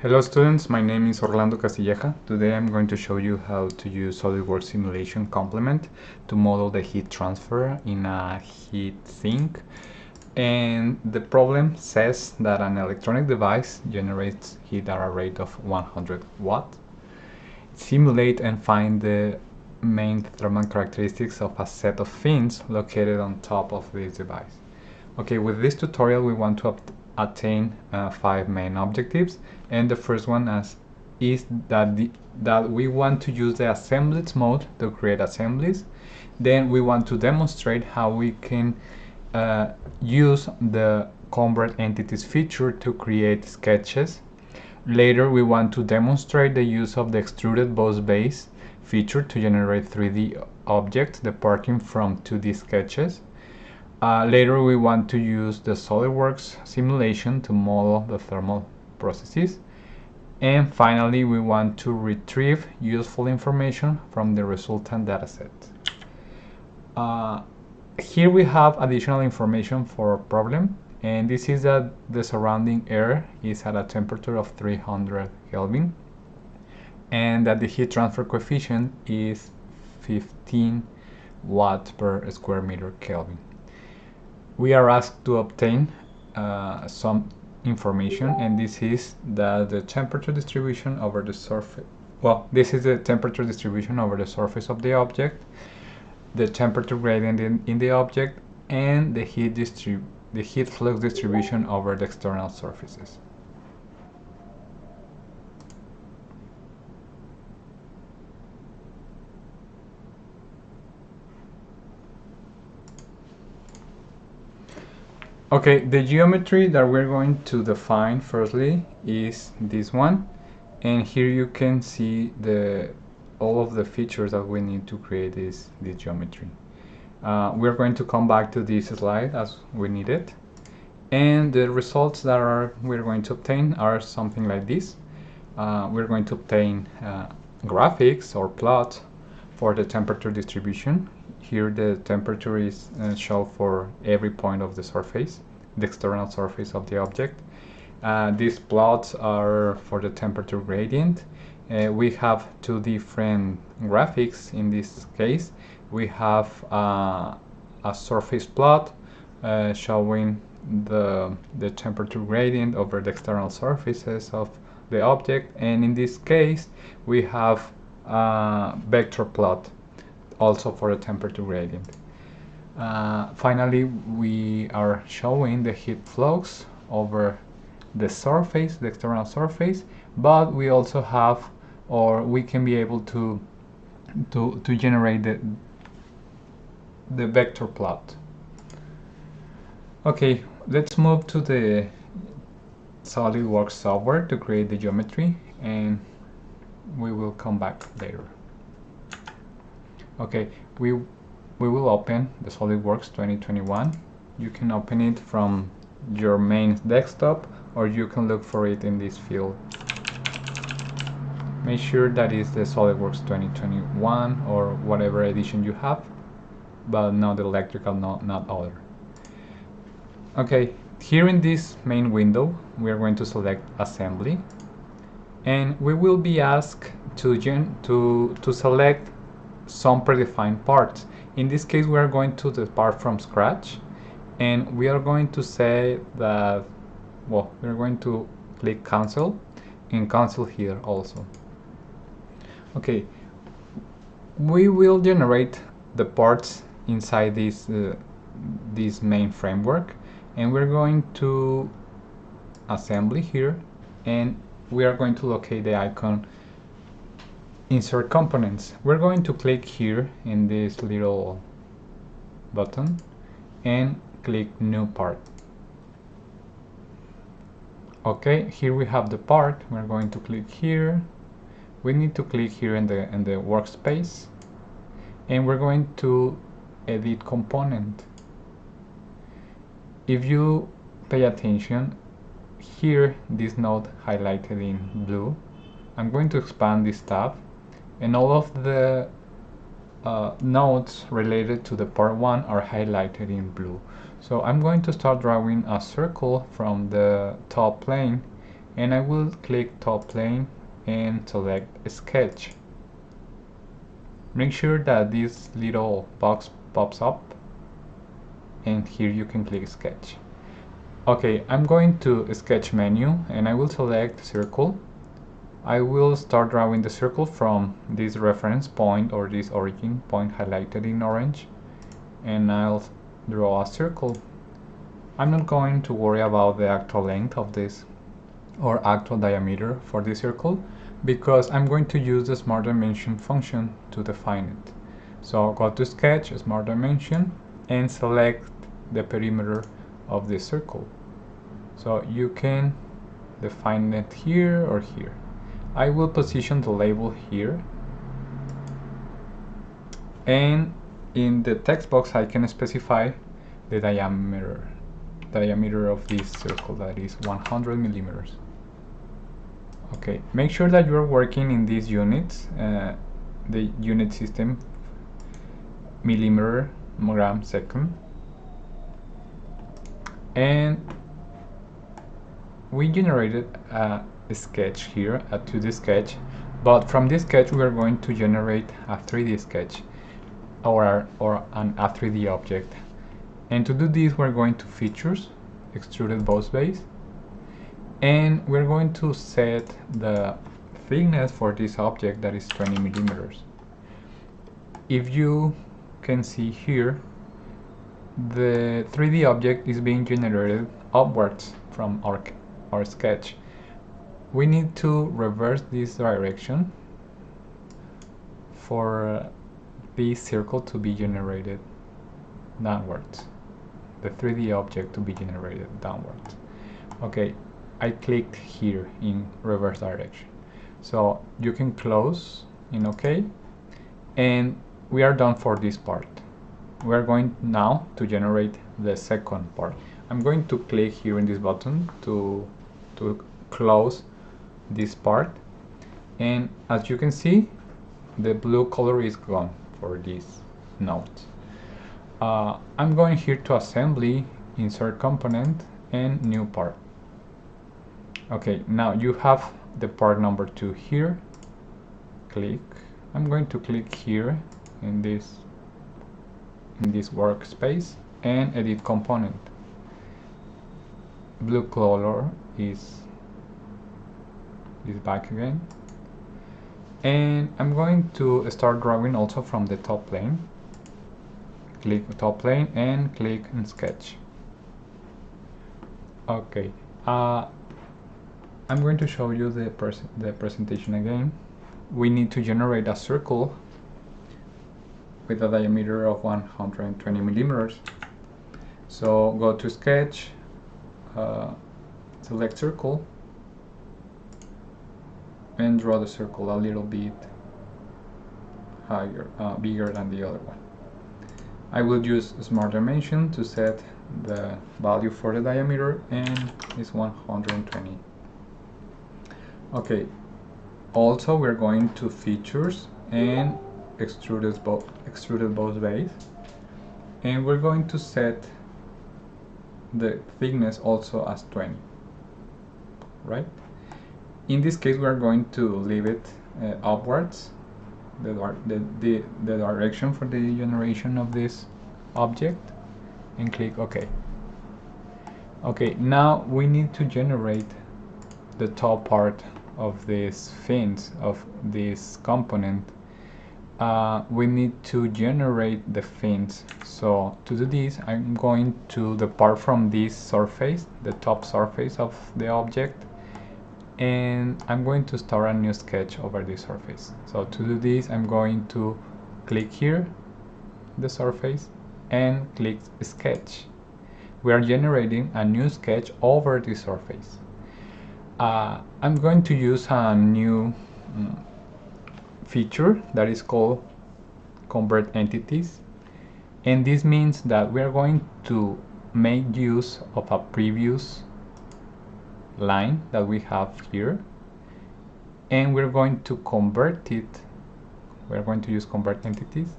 Hello students, my name is Orlando Castilleja. Today I'm going to show you how to use SOLIDWORKS Simulation complement to model the heat transfer in a heat sink. And the problem says that an electronic device generates heat at a rate of 100 watts. Simulate and find the main thermal characteristics of a set of fins located on top of this device. Okay, with this tutorial we want to attain 5 main objectives, and the first one is that we want to use the assemblies mode to create assemblies. Then we want to demonstrate how we can use the convert entities feature to create sketches. Later we want to demonstrate the use of the extruded boss base feature to generate 3D objects departing from 2D sketches. Later we want to use the SOLIDWORKS simulation to model the thermal processes. And finally we want to retrieve useful information from the resultant dataset. Here we have additional information for a problem, and this is that the surrounding air is at a temperature of 300 Kelvin and that the heat transfer coefficient is 15 watts per square meter Kelvin. We are asked to obtain some information, and this is that the temperature distribution over the surface, this is the temperature distribution over the surface of the object, the temperature gradient in the object, and the heat flux distribution over the external surfaces. Okay, the geometry that we're going to define firstly is this one, and here you can see all of the features that we need to create this geometry. We're going to come back to this slide as we need it, and the results that we're going to obtain are something like this. We're going to obtain graphics or plot for the temperature distribution. Here the temperature is shown for every point of the surface, the external surface of the object. These plots are for the temperature gradient. We have two different graphics in this case. We have a surface plot showing the temperature gradient over the external surfaces of the object, and in this case we have a vector plot also for the temperature gradient. Finally, we are showing the heat flux over the surface, the external surface, but we also have, or we can be able to generate the vector plot. Okay, let's move to the SOLIDWORKS software to create the geometry, and we will come back later. Okay, we will open the SOLIDWORKS 2021. You can open it from your main desktop, or you can look for it in this field. Make sure that is the SOLIDWORKS 2021 or whatever edition you have, but not the electrical, not other. Okay, here in this main window we are going to select assembly, and we will be asked to select some predefined parts. In this case we are going to depart from scratch, and we are going to say that, we're going to click cancel and cancel here also. Okay, we will generate the parts inside this main framework, and we're going to assembly here, and we are going to locate the icon insert components. We're going to click here in this little button and click new part. Okay, here we have the part. We're going to click here. We need to click here in the workspace, and we're going to edit component. If you pay attention here, this node highlighted in blue, I'm going to expand this tab, and all of the nodes related to the part 1 are highlighted in blue. So I'm going to start drawing a circle from the top plane, and I will click top plane and select sketch. Make sure that this little box pops up, and here you can click sketch. Okay, I'm going to sketch menu and I will select circle. I will start drawing the circle from this reference point or this origin point highlighted in orange, and I'll draw a circle. I'm not going to worry about the actual length of this or actual diameter for this circle because I'm going to use the smart dimension function to define it. So go to sketch, smart dimension, and select the perimeter of this circle. So you can define it here or here. I will position the label here, and in the text box I can specify the diameter of this circle, that is 100 millimeters. Okay, make sure that you're working in these units, the unit system, millimeter, gram, second, and we generated a sketch here, a 2D sketch, but from this sketch we are going to generate a 3D sketch or a 3D object. And to do this, we're going to features, extruded boss base, and we're going to set the thickness for this object, that is 20 millimeters. If you can see here, the 3D object is being generated upwards from our sketch. We need to reverse this direction for this circle to be generated downwards, the 3D object to be generated downwards. Okay, I clicked here in reverse direction. So you can close in OK, and we are done for this part. We are going now to generate the second part. I'm going to click here in this button to close this part, and as you can see, the blue color is gone for this node. I'm going here to assembly, insert component, and new part. Okay, now you have the part number 2 here. Click. I'm going to click here in this workspace and edit component. Blue color is back again, and I'm going to start drawing also from the top plane. Click top plane and click in sketch. Okay, I'm going to show you the presentation again. We need to generate a circle with a diameter of 120 millimeters. So go to sketch, select circle, and draw the circle a little bit higher, bigger than the other one. I will use smart dimension to set the value for the diameter, and it's 120. Okay, also we're going to features and extruded boss base, and we're going to set the thickness also as 20, right? In this case, we are going to leave it upwards, the direction for the generation of this object, and click OK. Okay, now we need to generate the top part of these fins, of this component. We need to generate the fins. So to do this, I'm going to depart from this surface, the top surface of the object, and I'm going to start a new sketch over this surface. So to do this, I'm going to click here, the surface, and click sketch. We are generating a new sketch over this surface. I'm going to use a new feature that is called convert entities, and this means that we are going to make use of a previous line that we have here, and we're going to convert it. We're going to use convert entities.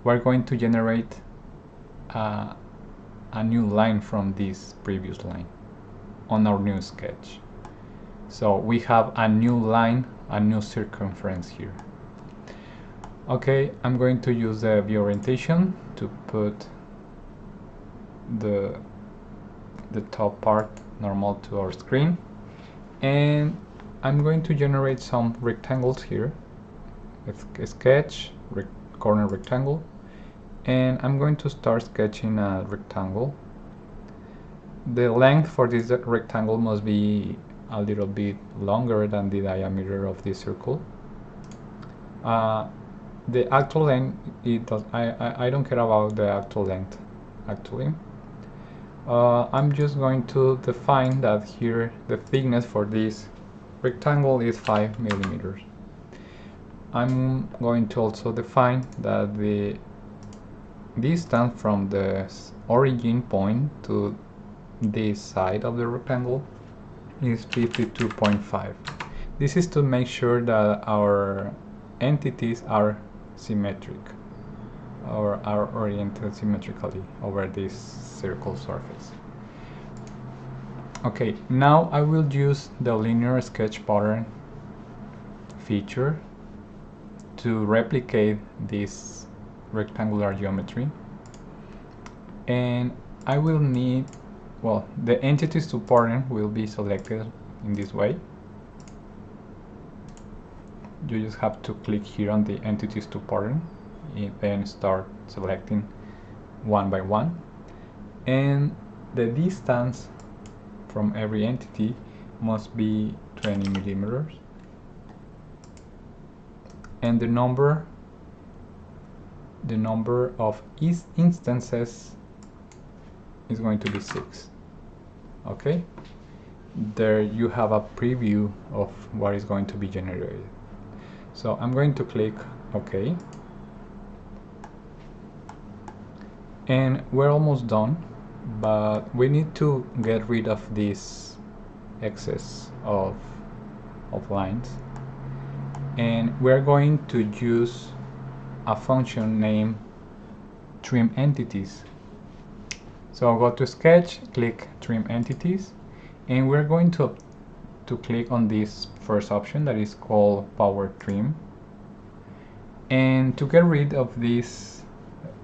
We're going to generate a new line from this previous line on our new sketch. So we have a new line, a new circumference here. Okay, I'm going to use the view orientation to put the top part normal to our screen, and I'm going to generate some rectangles here with a sketch, corner rectangle, and I'm going to start sketching a rectangle. The length for this rectangle must be a little bit longer than the diameter of this circle. The actual length, I don't care about the actual length actually. I'm just going to define that here the thickness for this rectangle is 5 millimeters. I'm going to also define that the distance from the origin point to this side of the rectangle is 52.5. This is to make sure that our entities are symmetric or are oriented symmetrically over this circle surface. Okay, now I will use the linear sketch pattern feature to replicate this rectangular geometry, and I will need, well, the entities to pattern will be selected in this way. You just have to click here on the entities to pattern and then start selecting one by one, and the distance from every entity must be 20 millimeters, and the number of instances is going to be 6. Okay, there you have a preview of what is going to be generated. So I'm going to click OK, and we're almost done, but we need to get rid of this excess of lines, and we're going to use a function named trim entities. So I'll go to sketch, click trim entities, and we're going to click on this first option that is called power trim, and to get rid of these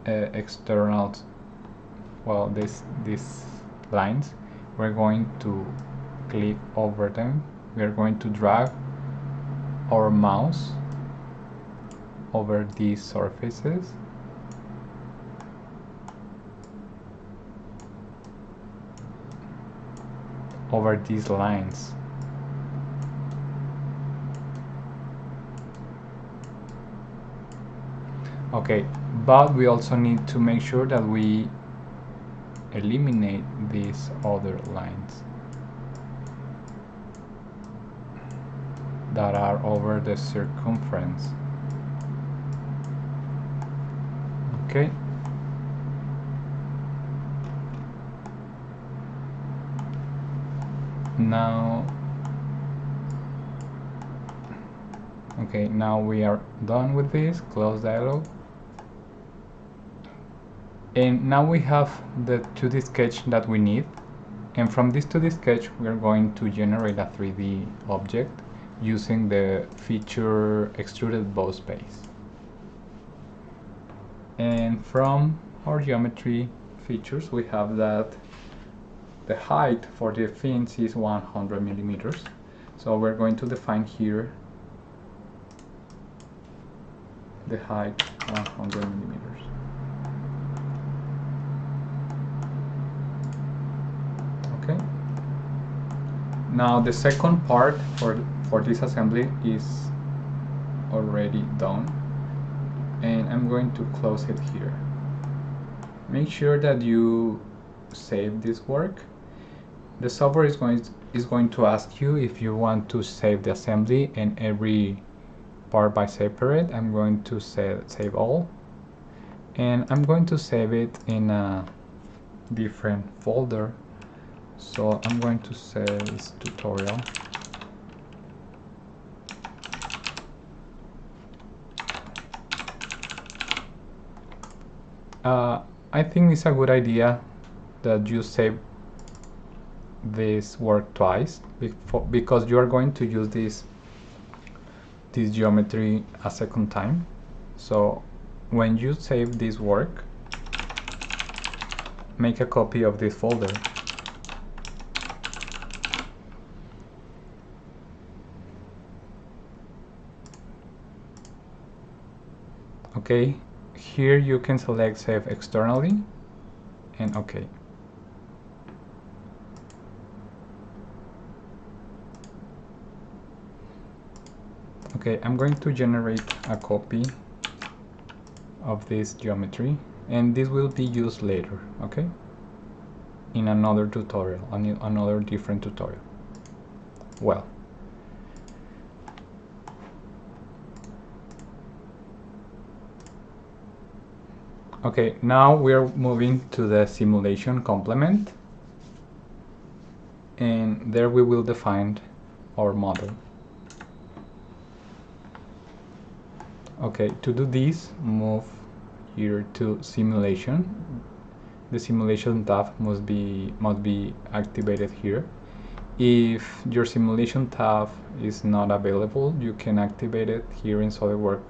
external, well, these lines, we're going to click over them. We're going to drag our mouse over these surfaces, over these lines. Okay, but we also need to make sure that we eliminate these other lines that are over the circumference. Okay. Now we are done with this. Close dialog. And now we have the 2D sketch that we need, and from this 2D sketch we are going to generate a 3D object using the feature extruded boss base. And from our geometry features we have that the height for the fins is 100 millimeters. So we're going to define here the height 100 millimeters. Okay. Now the second part for this assembly is already done, and I'm going to close it here. Make sure that you save this work. The software is going to ask you if you want to save the assembly and every part by separate. I'm going to save all, and I'm going to save it in a different folder. So I'm going to say this tutorial. I think it's a good idea that you save this work twice because you are going to use this geometry a second time. So when you save this work, make a copy of this folder. Okay, here you can select save externally and OK. Okay, I'm going to generate a copy of this geometry, and this will be used later, okay? In another tutorial, another different tutorial. Well, okay, now we're moving to the simulation complement, and there we will define our model. Okay, to do this, move here to simulation. The simulation tab must be activated here. If your simulation tab is not available, you can activate it here in SOLIDWORKS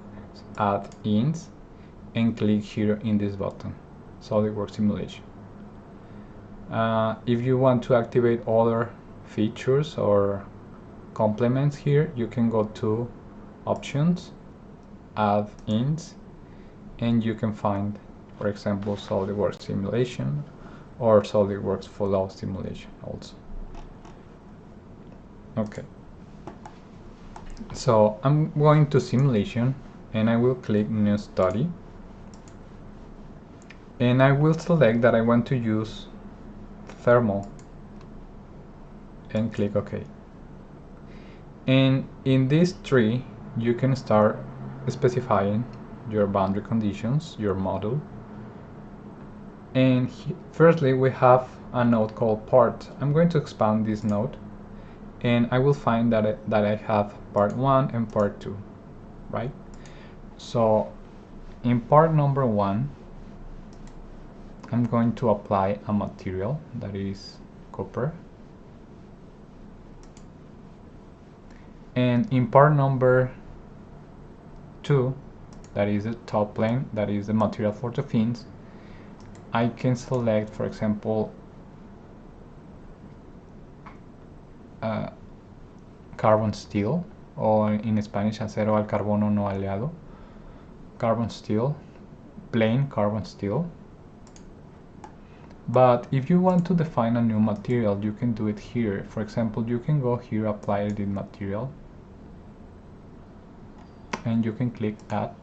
add-ins and click here in this button, SOLIDWORKS Simulation. If you want to activate other features or complements here, you can go to Options, Add-ins, and you can find, for example, SOLIDWORKS Simulation or SOLIDWORKS Flow Simulation also. Okay, so I'm going to Simulation and I will click New Study, and I will select that I want to use thermal and click OK. And in this tree you can start specifying your boundary conditions, your model. And firstly we have a node called part. I'm going to expand this node, and I will find that I have part 1 and part 2, right? So in part number 1 I'm going to apply a material that is copper, and in part number 2, that is the top plane, that is the material for the fins, I can select, for example, carbon steel, or in Spanish acero al carbono no aleado, carbon steel, plain carbon steel. But if you want to define a new material, you can do it here. For example, you can go here, apply edit material, and you can click add.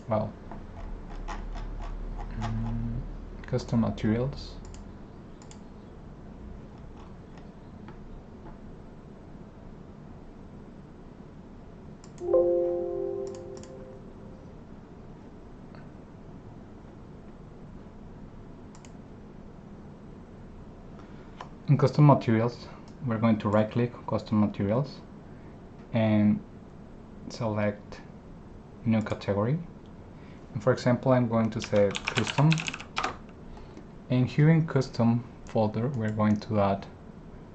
Well, custom materials. In custom materials, we're going to right click custom materials and select new category. And for example, I'm going to say custom, and here in custom folder we're going to add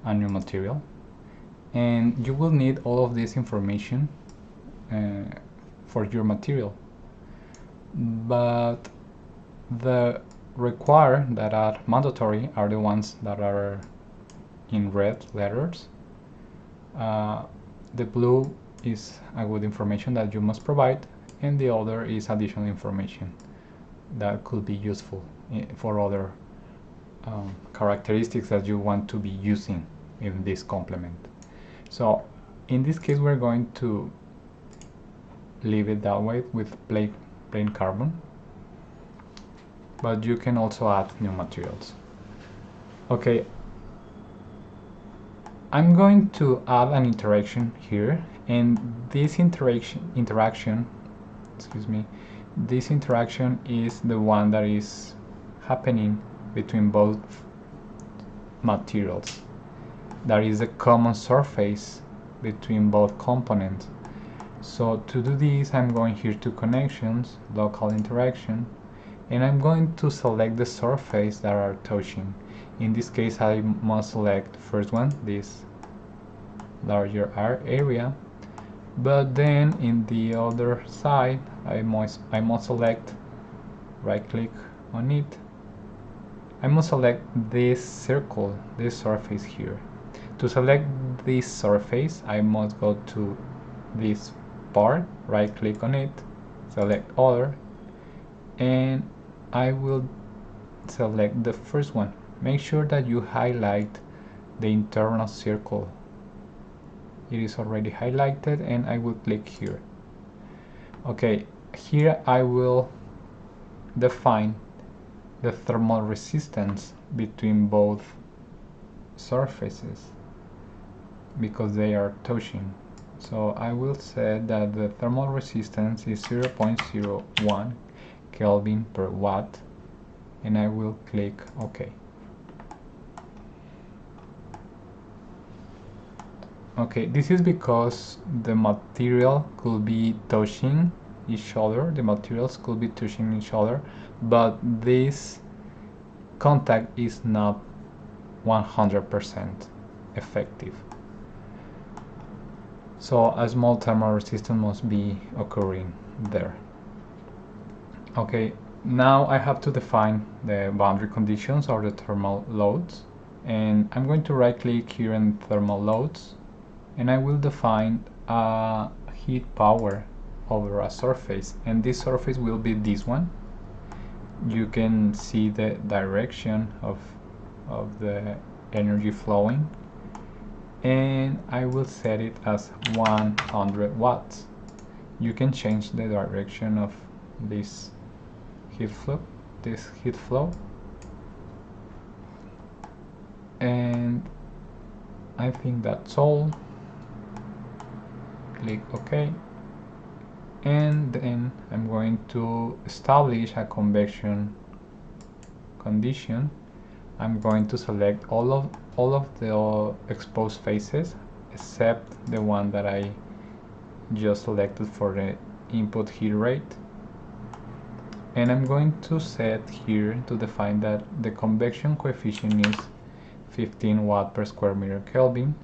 a new material, and you will need all of this information for your material, but the required that are mandatory are the ones that are in red letters. The blue is a good information that you must provide, and the other is additional information that could be useful for other characteristics that you want to be using in this complement. So in this case we're going to leave it that way with plain carbon, but you can also add new materials. Okay, I'm going to add an interaction here, and this interaction is the one that is happening between both materials. There is a common surface between both components. So to do this, I'm going here to connections, local interaction, and I'm going to select the surface that are touching. In this case, I must select the first one, this larger area, but then in the other side I must select, right click on it, I must select this circle, this surface here. To select this surface, I must go to this part, right click on it, select other, and I will select the first one. Make sure that you highlight the internal circle. It is already highlighted, and I will click here. Okay, here I will define the thermal resistance between both surfaces because they are touching. So I will say that the thermal resistance is 0.01 Kelvin per watt, and I will click OK. Okay, this is because the material could be touching each other, the materials could be touching each other, but this contact is not 100% effective. So a small thermal resistance must be occurring there. Okay, now I have to define the boundary conditions or the thermal loads, and I'm going to right click here in thermal loads, and I will define a heat power over a surface, and this surface will be this one. You can see the direction of the energy flowing, and I will set it as 100 watts. You can change the direction of this heat flow, and I think that's all. Click OK, and then I'm going to establish a convection condition. I'm going to select all of the exposed faces except the one that I just selected for the input heat rate, and I'm going to set here to define that the convection coefficient is 15 watt per square meter Kelvin,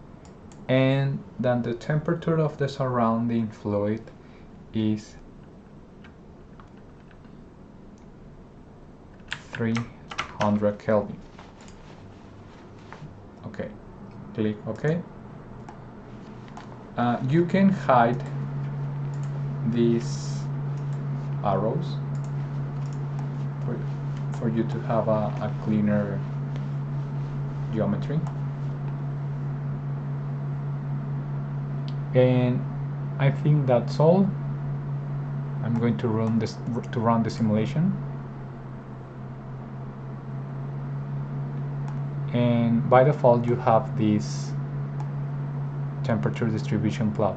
and then the temperature of the surrounding fluid is 300 Kelvin. Okay, click OK. You can hide these arrows for you to have a cleaner geometry. And I think that's all. I'm going to run the simulation, and by default you have this temperature distribution plot.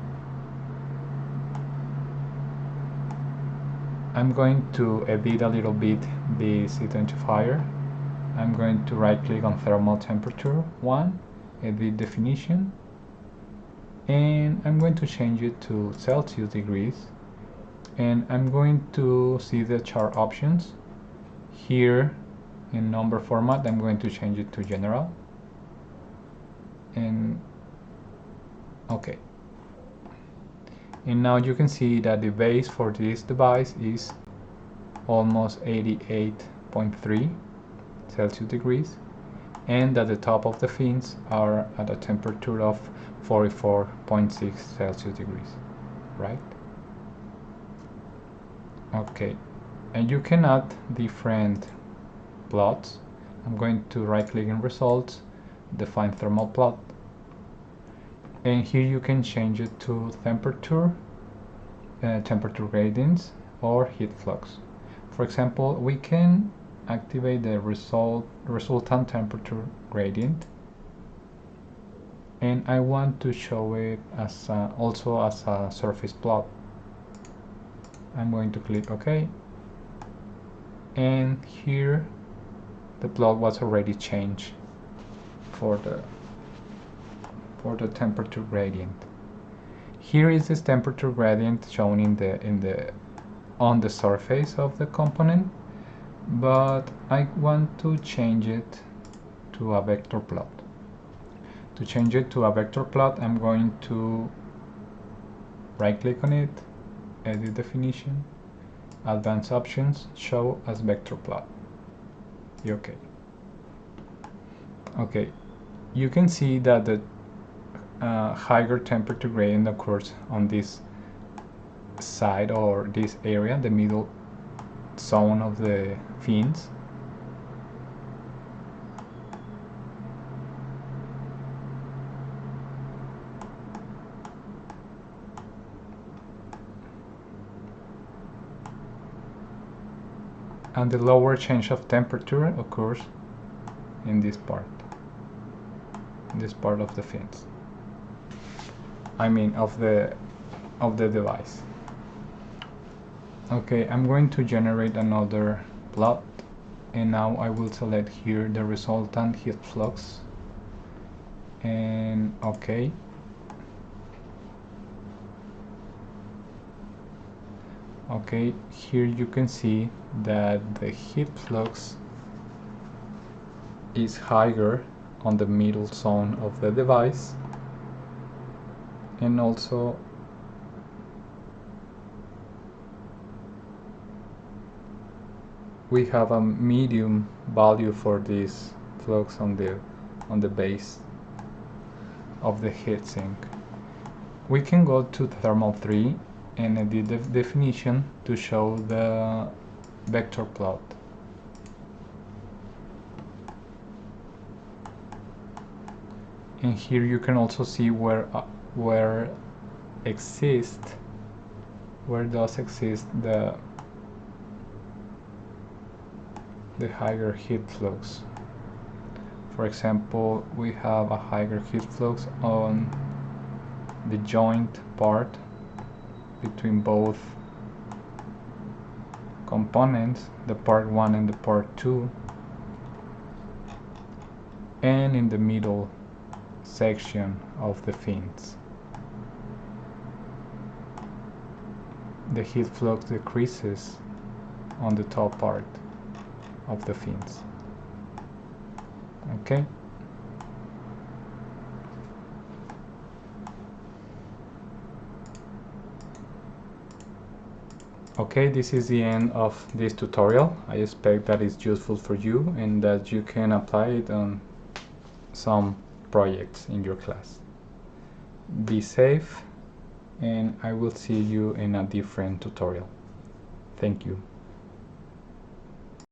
I'm going to edit a little bit this identifier. I'm going to right click on thermal temperature 1, edit definition, and I'm going to change it to Celsius degrees, and I'm going to see the chart options here. In number format, I'm going to change it to general, and OK. And now you can see that the base for this device is almost 88.3 Celsius degrees, and that the top of the fins are at a temperature of 44.6 Celsius degrees, right? Okay, and you can add different plots. I'm going to right click in results, define thermal plot, and here you can change it to temperature, temperature gradients, or heat flux. For example, we can activate the resultant temperature gradient, and I want to show it as also as a surface plot. I'm going to click OK, and here the plot was already changed for the temperature gradient. Here is this temperature gradient shown on the surface of the component, but I want to change it to a vector plot. To change it to a vector plot, I'm going to right click on it, edit definition, advanced options, show as vector plot. OK. Okay, you can see that the higher temperature gradient occurs on this side or this area, the middle zone of the fins. And the lower change of temperature occurs in this part of the fins. I mean of the device. Okay, I'm going to generate another plot, and now I will select here the resultant heat flux, and OK. Okay, here you can see that the heat flux is higher on the middle zone of the device, and also we have a medium value for this flux on the base of the heatsink. We can go to thermal 3 and edit the definition to show the vector plot. And here you can also see where does exist the higher heat flux. For example, we have a higher heat flux on the joint part between both components, the part 1 and the part 2, and in the middle section of the fins. The heat flux decreases on the top part of the fins. Okay. Okay, this is the end of this tutorial. I expect that it's useful for you and that you can apply it on some projects in your class. Be safe, and I will see you in a different tutorial. Thank you.